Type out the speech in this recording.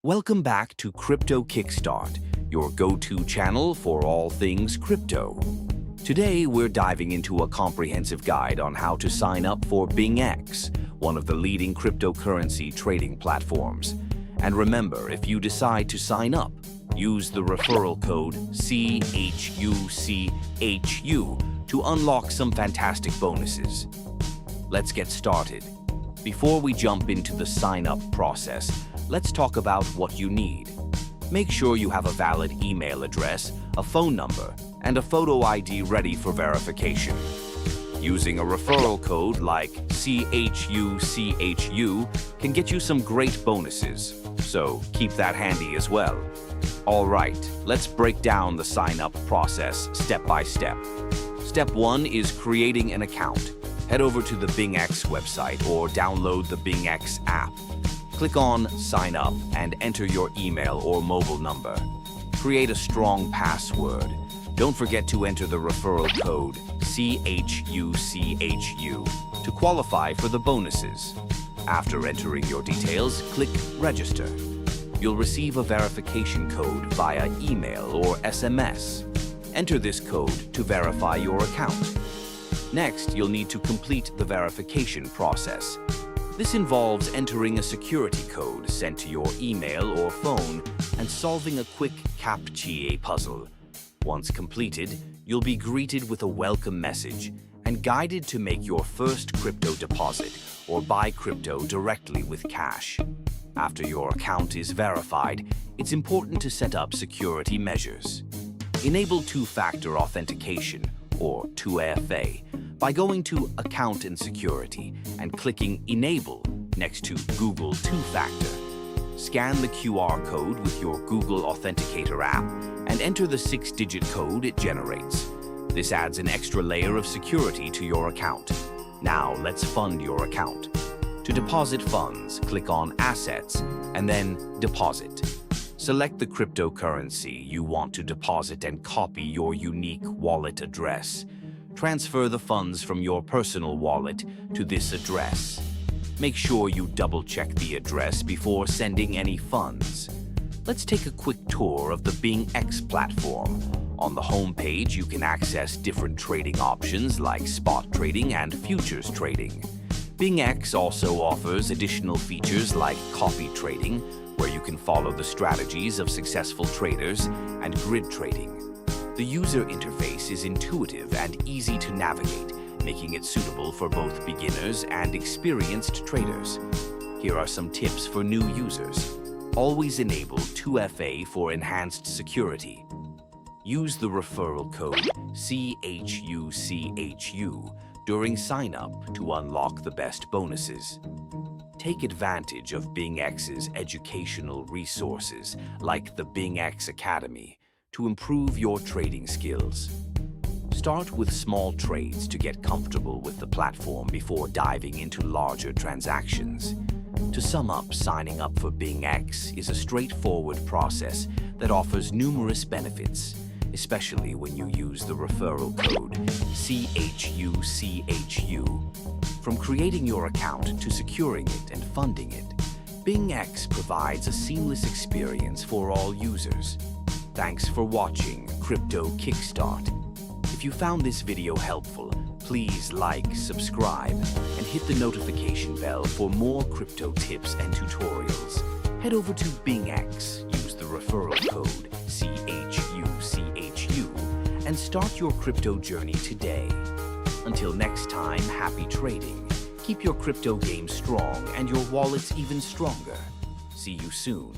Welcome back to Crypto Kickstart, your go-to channel for all things crypto. Today, we're diving into a comprehensive guide on how to sign up for BingX, one of the leading cryptocurrency trading platforms. And remember, if you decide to sign up, use the referral code CHUCHU to unlock some fantastic bonuses. Let's get started. Before we jump into the sign-up process, let's talk about what you need. Make sure you have a valid email address, a phone number, and a photo ID ready for verification. Using a referral code like CHUCHU can get you some great bonuses, so keep that handy as well. All right, let's break down the sign-up process step by step. Step 1 is creating an account. Head over to the BingX website or download the BingX app. Click on Sign Up and enter your email or mobile number. Create a strong password. Don't forget to enter the referral code CHUCHU to qualify for the bonuses. After entering your details, click Register. You'll receive a verification code via email or SMS. Enter this code to verify your account. Next, you'll need to complete the verification process. This involves entering a security code sent to your email or phone and solving a quick CAPTCHA puzzle. Once completed, you'll be greeted with a welcome message and guided to make your first crypto deposit or buy crypto directly with cash. After your account is verified, it's important to set up security measures. Enable two-factor authentication, or 2FA, by going to Account and Security and clicking Enable next to Google Two-Factor. Scan the QR code with your Google Authenticator app and enter the 6-digit code it generates. This adds an extra layer of security to your account. Now let's fund your account. To deposit funds, click on Assets and then Deposit. Select the cryptocurrency you want to deposit and copy your unique wallet address. Transfer the funds from your personal wallet to this address. Make sure you double-check the address before sending any funds. Let's take a quick tour of the BingX platform. On the home page, you can access different trading options like spot trading and futures trading. BingX also offers additional features like copy trading, where you can follow the strategies of successful traders, and grid trading. The user interface is intuitive and easy to navigate, making it suitable for both beginners and experienced traders. Here are some tips for new users. Always enable 2FA for enhanced security. Use the referral code CHUCHU during sign-up to unlock the best bonuses. Take advantage of BingX's educational resources, like the BingX Academy, to improve your trading skills. Start with small trades to get comfortable with the platform before diving into larger transactions. To sum up, signing up for BingX is a straightforward process that offers numerous benefits, especially when you use the referral code CHUCHU. From creating your account to securing it and funding it, BingX provides a seamless experience for all users. Thanks for watching Crypto Kickstart. If you found this video helpful, please like, subscribe, and hit the notification bell for more crypto tips and tutorials. Head over to BingX, use the referral code CHUCHU, and start your crypto journey today. Until next time, happy trading. Keep your crypto game strong and your wallets even stronger. See you soon.